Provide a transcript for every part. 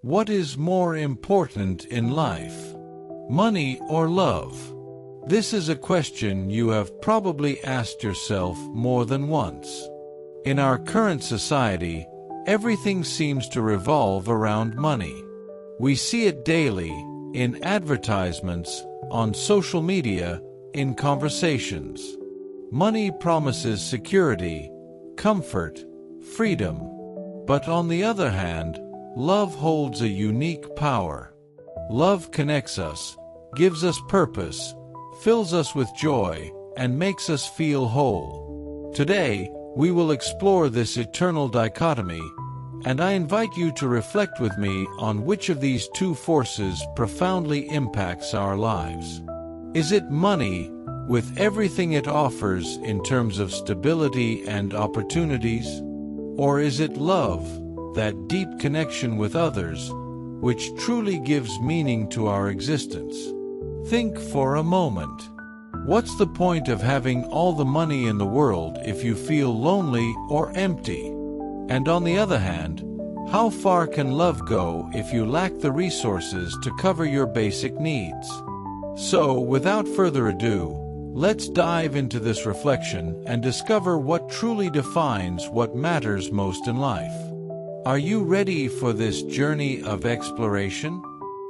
What is more important in life? Money or love? This is a question you have probably asked yourself more than once. In our current society, everything seems to revolve around money. We see it daily, in advertisements, on social media, in conversations. Money promises security, comfort, freedom. But on the other hand, love holds a unique power. Love connects us, gives us purpose, fills us with joy, and makes us feel whole. Today, we will explore this eternal dichotomy, and I invite you to reflect with me on which of these two forces profoundly impacts our lives. Is it money, with everything it offers in terms of stability and opportunities? Or is it love, that deep connection with others, which truly gives meaning to our existence? Think for a moment. What's the point of having all the money in the world if you feel lonely or empty? And on the other hand, how far can love go if you lack the resources to cover your basic needs? So, without further ado, let's dive into this reflection and discover what truly defines what matters most in life. Are you ready for this journey of exploration?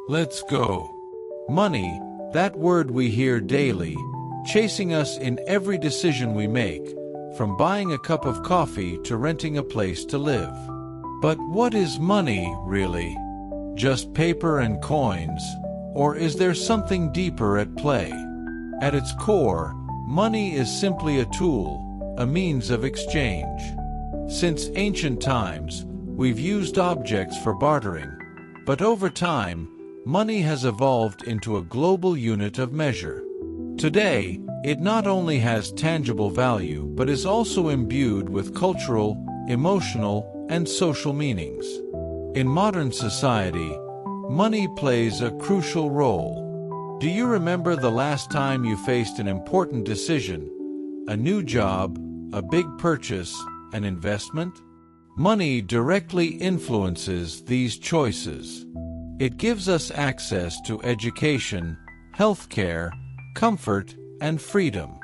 Let's go. Money, that word we hear daily, chasing us in every decision we make, from buying a cup of coffee to renting a place to live. But what is money, really? Just paper and coins, or is there something deeper at play? At its core, money is simply a tool, a means of exchange. Since ancient times, we've used objects for bartering, but over time, money has evolved into a global unit of measure. Today, it not only has tangible value but is also imbued with cultural, emotional, and social meanings. In modern society, money plays a crucial role. Do you remember the last time you faced an important decision, a new job, a big purchase, an investment? Money directly influences these choices. It gives us access to education, healthcare, comfort, and freedom.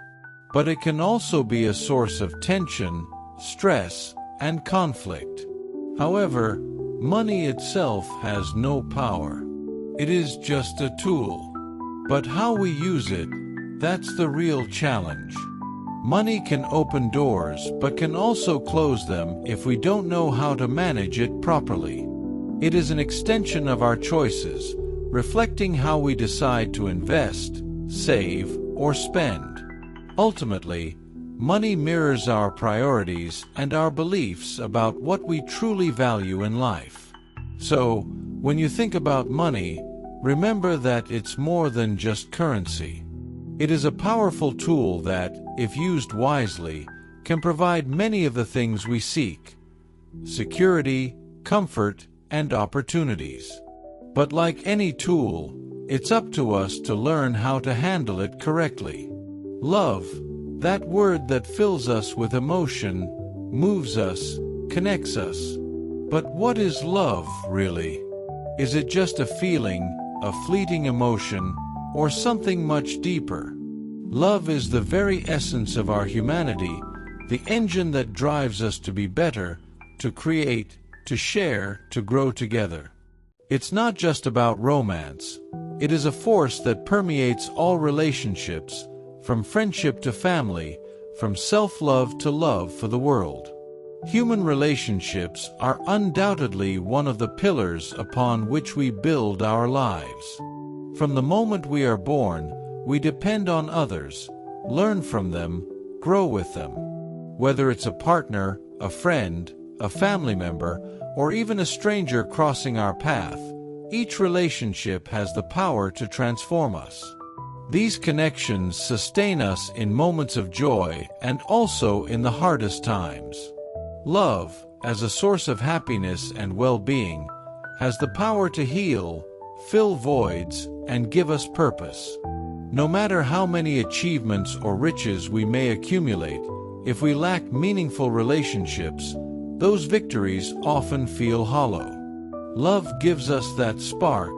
But it can also be a source of tension, stress, and conflict. However, money itself has no power. It is just a tool. But how we use it, that's the real challenge. Money can open doors but can also close them if we don't know how to manage it properly. It is an extension of our choices, reflecting how we decide to invest, save, or spend. Ultimately, money mirrors our priorities and our beliefs about what we truly value in life. So, when you think about money, remember that it's more than just currency. It is a powerful tool that, if used wisely, can provide many of the things we seek: security, comfort, and opportunities. But like any tool, it's up to us to learn how to handle it correctly. Love, that word that fills us with emotion, moves us, connects us. But what is love, really? Is it just a feeling, a fleeting emotion, or something much deeper? Love is the very essence of our humanity, the engine that drives us to be better, to create, to share, to grow together. It's not just about romance. It is a force that permeates all relationships, from friendship to family, from self-love to love for the world. Human relationships are undoubtedly one of the pillars upon which we build our lives. From the moment we are born, we depend on others, learn from them, grow with them. Whether it's a partner, a friend, a family member, or even a stranger crossing our path, each relationship has the power to transform us. These connections sustain us in moments of joy and also in the hardest times. Love, as a source of happiness and well-being, has the power to heal, fill voids, and give us purpose. No matter how many achievements or riches we may accumulate, if we lack meaningful relationships, those victories often feel hollow. Love gives us that spark,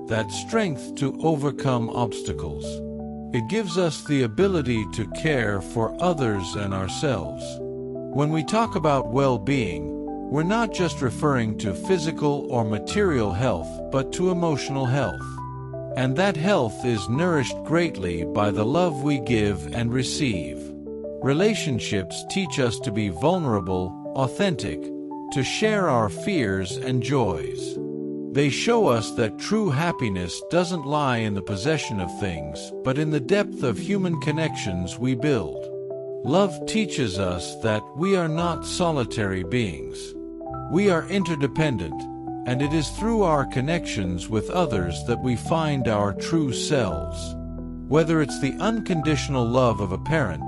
that strength to overcome obstacles. It gives us the ability to care for others and ourselves. When we talk about well-being, we're not just referring to physical or material health, but to emotional health. And that health is nourished greatly by the love we give and receive. Relationships teach us to be vulnerable, authentic, to share our fears and joys. They show us that true happiness doesn't lie in the possession of things, but in the depth of human connections we build. Love teaches us that we are not solitary beings. We are interdependent, and it is through our connections with others that we find our true selves. Whether it's the unconditional love of a parent,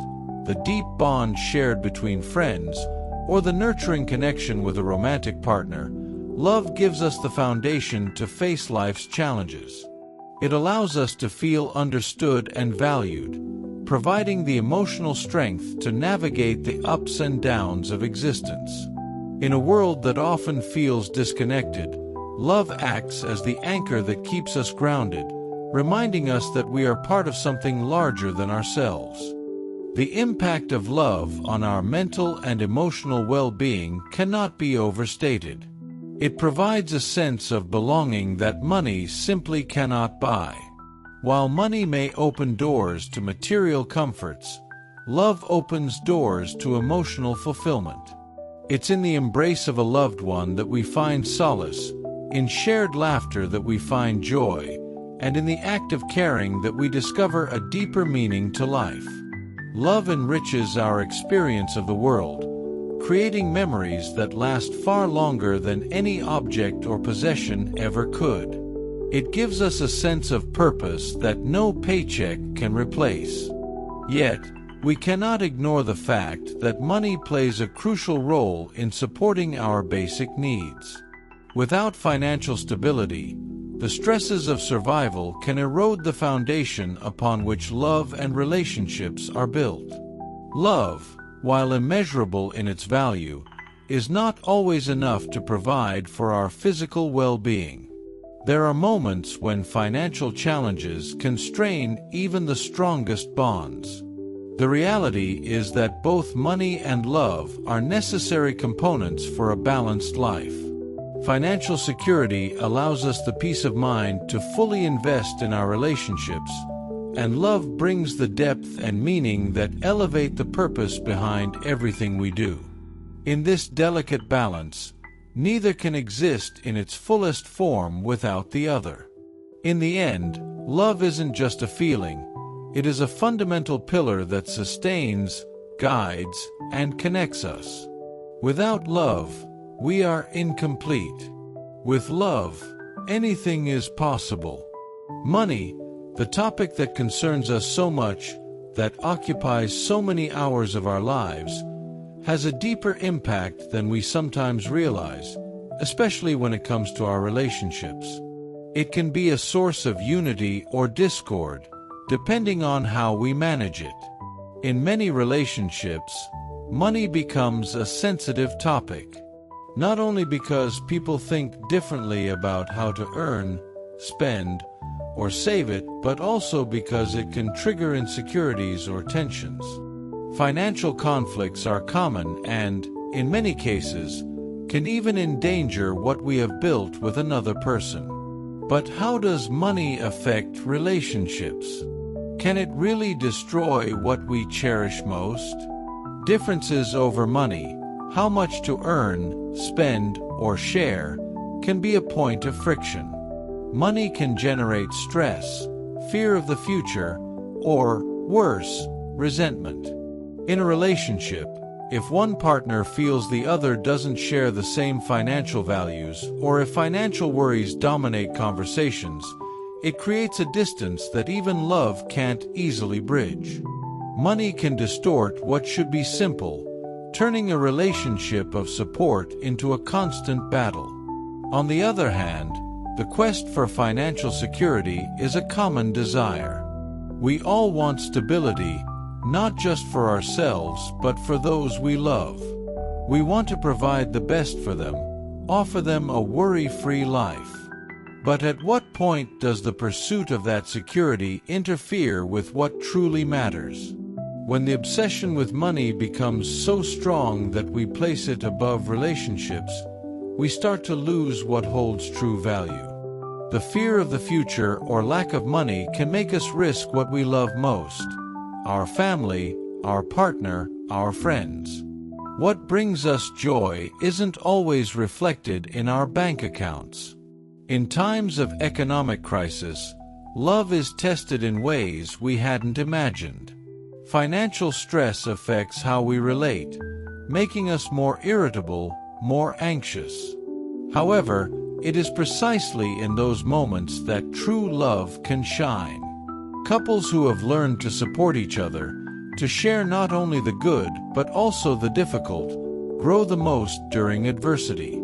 the deep bond shared between friends, or the nurturing connection with a romantic partner, love gives us the foundation to face life's challenges. It allows us to feel understood and valued, providing the emotional strength to navigate the ups and downs of existence. In a world that often feels disconnected, love acts as the anchor that keeps us grounded, reminding us that we are part of something larger than ourselves. The impact of love on our mental and emotional well-being cannot be overstated. It provides a sense of belonging that money simply cannot buy. While money may open doors to material comforts, love opens doors to emotional fulfillment. It's in the embrace of a loved one that we find solace, in shared laughter that we find joy, and in the act of caring that we discover a deeper meaning to life. Love enriches our experience of the world, creating memories that last far longer than any object or possession ever could. It gives us a sense of purpose that no paycheck can replace. Yet, we cannot ignore the fact that money plays a crucial role in supporting our basic needs. Without financial stability, the stresses of survival can erode the foundation upon which love and relationships are built. Love, while immeasurable in its value, is not always enough to provide for our physical well-being. There are moments when financial challenges can strain even the strongest bonds. The reality is that both money and love are necessary components for a balanced life. Financial security allows us the peace of mind to fully invest in our relationships, and love brings the depth and meaning that elevate the purpose behind everything we do. In this delicate balance, neither can exist in its fullest form without the other. In the end, love isn't just a feeling, it is a fundamental pillar that sustains, guides, and connects us. Without love, we are incomplete. With love, anything is possible. Money, the topic that concerns us so much, that occupies so many hours of our lives, has a deeper impact than we sometimes realize, especially when it comes to our relationships. It can be a source of unity or discord, depending on how we manage it. In many relationships, money becomes a sensitive topic. Not only because people think differently about how to earn, spend, or save it, but also because it can trigger insecurities or tensions. Financial conflicts are common and, in many cases, can even endanger what we have built with another person. But how does money affect relationships? Can it really destroy what we cherish most? Differences over money, how much to earn, spend, or share, can be a point of friction. Money can generate stress, fear of the future, or, worse, resentment. In a relationship, if one partner feels the other doesn't share the same financial values, or if financial worries dominate conversations, it creates a distance that even love can't easily bridge. Money can distort what should be simple, turning a relationship of support into a constant battle. On the other hand, the quest for financial security is a common desire. We all want stability, not just for ourselves but for those we love. We want to provide the best for them, offer them a worry-free life. But at what point does the pursuit of that security interfere with what truly matters? When the obsession with money becomes so strong that we place it above relationships, we start to lose what holds true value. The fear of the future or lack of money can make us risk what we love most: our family, our partner, our friends. What brings us joy isn't always reflected in our bank accounts. In times of economic crisis, love is tested in ways we hadn't imagined. Financial stress affects how we relate, making us more irritable, more anxious. However, it is precisely in those moments that true love can shine. Couples who have learned to support each other, to share not only the good but also the difficult, grow the most during adversity.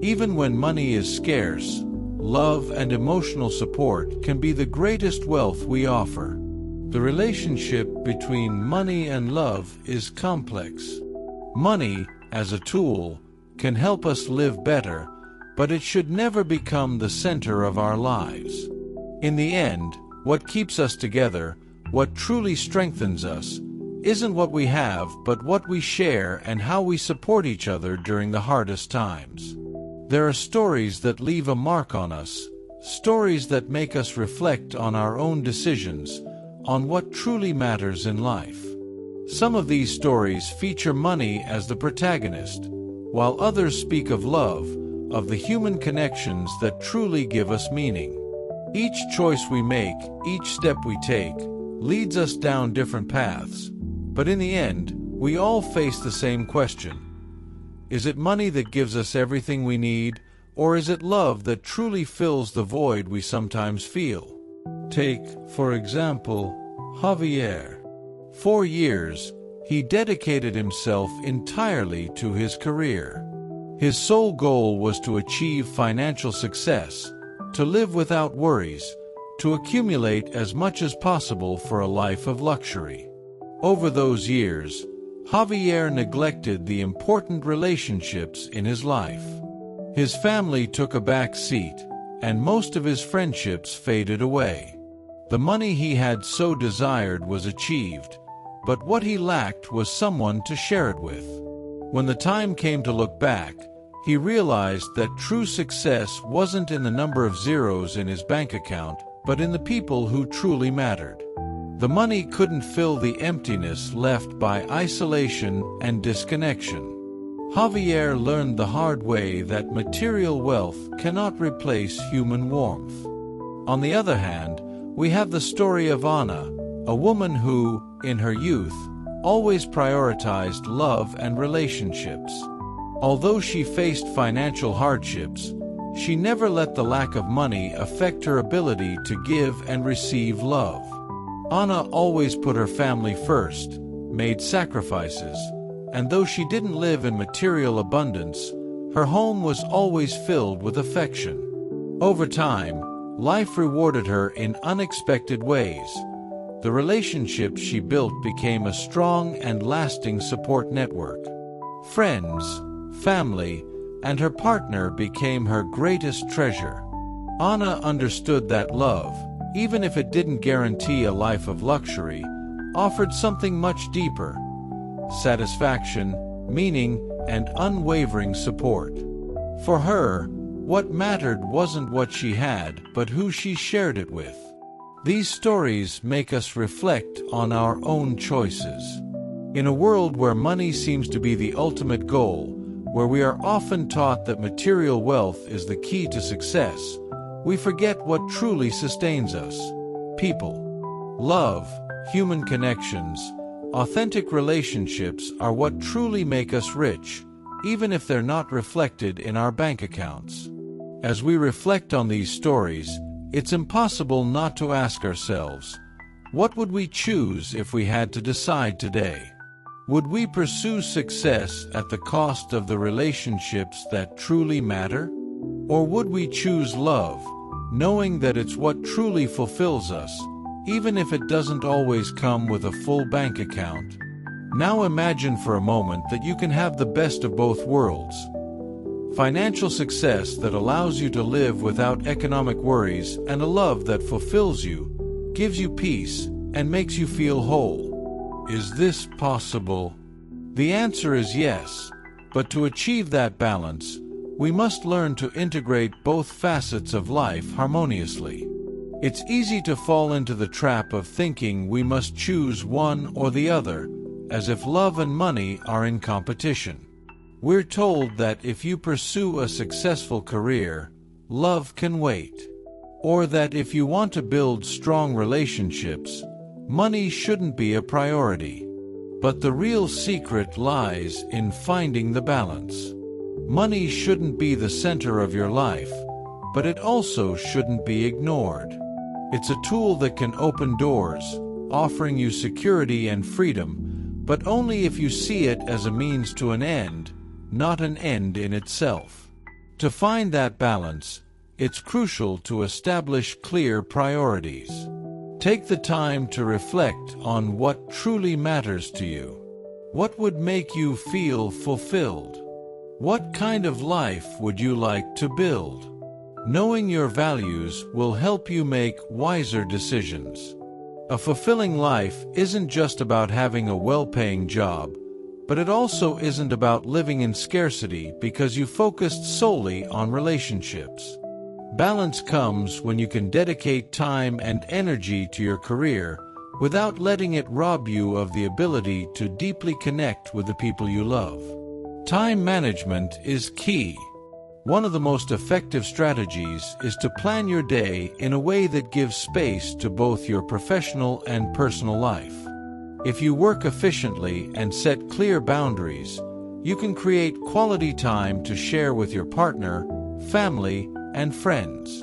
Even when money is scarce, love and emotional support can be the greatest wealth we offer. The relationship between money and love is complex. Money, as a tool, can help us live better, but it should never become the center of our lives. In the end, what keeps us together, what truly strengthens us, isn't what we have but what we share and how we support each other during the hardest times. There are stories that leave a mark on us, stories that make us reflect on our own decisions, on what truly matters in life. Some of these stories feature money as the protagonist, while others speak of love, of the human connections that truly give us meaning. Each choice we make, each step we take, leads us down different paths, but in the end, we all face the same question. Is it money that gives us everything we need, or is it love that truly fills the void we sometimes feel? Take, for example, Javier. For years, he dedicated himself entirely to his career. His sole goal was to achieve financial success, to live without worries, to accumulate as much as possible for a life of luxury. Over those years, Javier neglected the important relationships in his life. His family took a back seat, and most of his friendships faded away. The money he had so desired was achieved, but what he lacked was someone to share it with. When the time came to look back, he realized that true success wasn't in the number of zeros in his bank account, but in the people who truly mattered. The money couldn't fill the emptiness left by isolation and disconnection. Javier learned the hard way that material wealth cannot replace human warmth. On the other hand, we have the story of Anna, a woman who, in her youth, always prioritized love and relationships. Although she faced financial hardships, she never let the lack of money affect her ability to give and receive love. Anna always put her family first, made sacrifices, and though she didn't live in material abundance, her home was always filled with affection. Over time, life rewarded her in unexpected ways. The relationships she built became a strong and lasting support network. Friends, family, and her partner became her greatest treasure. Anna understood that love, even if it didn't guarantee a life of luxury, offered something much deeper: satisfaction, meaning, and unwavering support. For her, what mattered wasn't what she had, but who she shared it with. These stories make us reflect on our own choices. In a world where money seems to be the ultimate goal, where we are often taught that material wealth is the key to success, we forget what truly sustains us: people. Love, human connections, authentic relationships are what truly make us rich, even if they're not reflected in our bank accounts. As we reflect on these stories, it's impossible not to ask ourselves, what would we choose if we had to decide today? Would we pursue success at the cost of the relationships that truly matter? Or would we choose love, knowing that it's what truly fulfills us, even if it doesn't always come with a full bank account? Now imagine for a moment that you can have the best of both worlds: Financial success that allows you to live without economic worries, and a love that fulfills you, gives you peace, and makes you feel whole. Is this possible? The answer is yes, but to achieve that balance, we must learn to integrate both facets of life harmoniously. It's easy to fall into the trap of thinking we must choose one or the other, as if love and money are in competition. We're told that if you pursue a successful career, love can wait. Or that if you want to build strong relationships, money shouldn't be a priority. But the real secret lies in finding the balance. Money shouldn't be the center of your life, but it also shouldn't be ignored. It's a tool that can open doors, offering you security and freedom, but only if you see it as a means to an end, not an end in itself. To find that balance, it's crucial to establish clear priorities. Take the time to reflect on what truly matters to you. What would make you feel fulfilled? What kind of life would you like to build? Knowing your values will help you make wiser decisions. A fulfilling life isn't just about having a well-paying job, but it also isn't about living in scarcity because you focused solely on relationships. Balance comes when you can dedicate time and energy to your career without letting it rob you of the ability to deeply connect with the people you love. Time management is key. One of the most effective strategies is to plan your day in a way that gives space to both your professional and personal life. If you work efficiently and set clear boundaries, you can create quality time to share with your partner, family, and friends.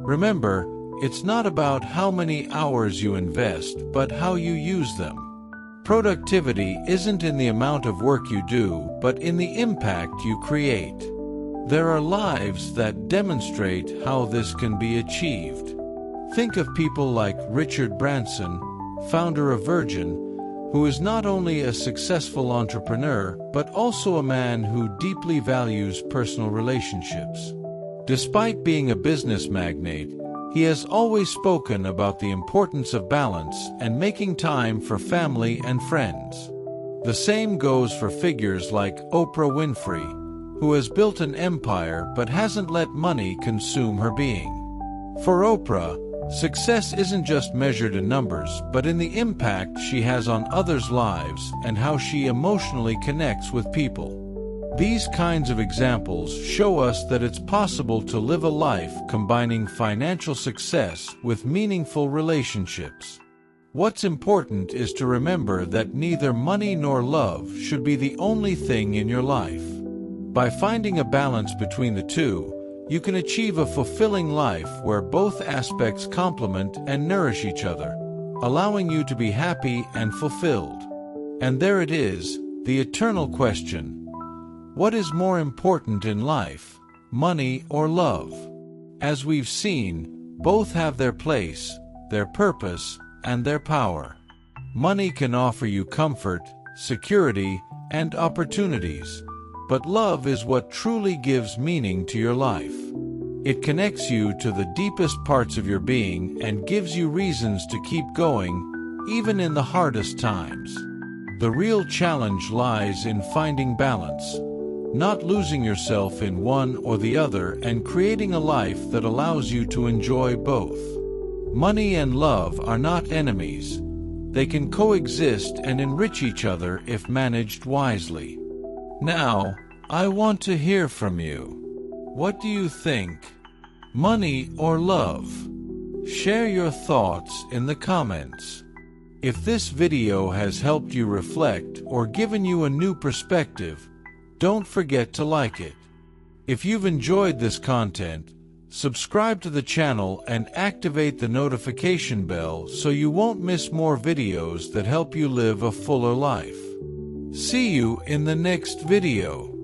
Remember, it's not about how many hours you invest, but how you use them. Productivity isn't in the amount of work you do, but in the impact you create. There are lives that demonstrate how this can be achieved. Think of people like Richard Branson, founder of Virgin, who is not only a successful entrepreneur, but also a man who deeply values personal relationships. Despite being a business magnate, he has always spoken about the importance of balance and making time for family and friends. The same goes for figures like Oprah Winfrey, who has built an empire but hasn't let money consume her being. For Oprah, success isn't just measured in numbers, but in the impact she has on others' lives and how she emotionally connects with people. These kinds of examples show us that it's possible to live a life combining financial success with meaningful relationships. What's important is to remember that neither money nor love should be the only thing in your life. By finding a balance between the two, you can achieve a fulfilling life where both aspects complement and nourish each other, allowing you to be happy and fulfilled. And there it is, the eternal question. What is more important in life, money or love? As we've seen, both have their place, their purpose, and their power. Money can offer you comfort, security, and opportunities, but love is what truly gives meaning to your life. It connects you to the deepest parts of your being and gives you reasons to keep going, even in the hardest times. The real challenge lies in finding balance, not losing yourself in one or the other, and creating a life that allows you to enjoy both. Money and love are not enemies. They can coexist and enrich each other if managed wisely. Now, I want to hear from you. What do you think? Money or love? Share your thoughts in the comments. If this video has helped you reflect or given you a new perspective, don't forget to like it. If you've enjoyed this content, subscribe to the channel and activate the notification bell so you won't miss more videos that help you live a fuller life. See you in the next video.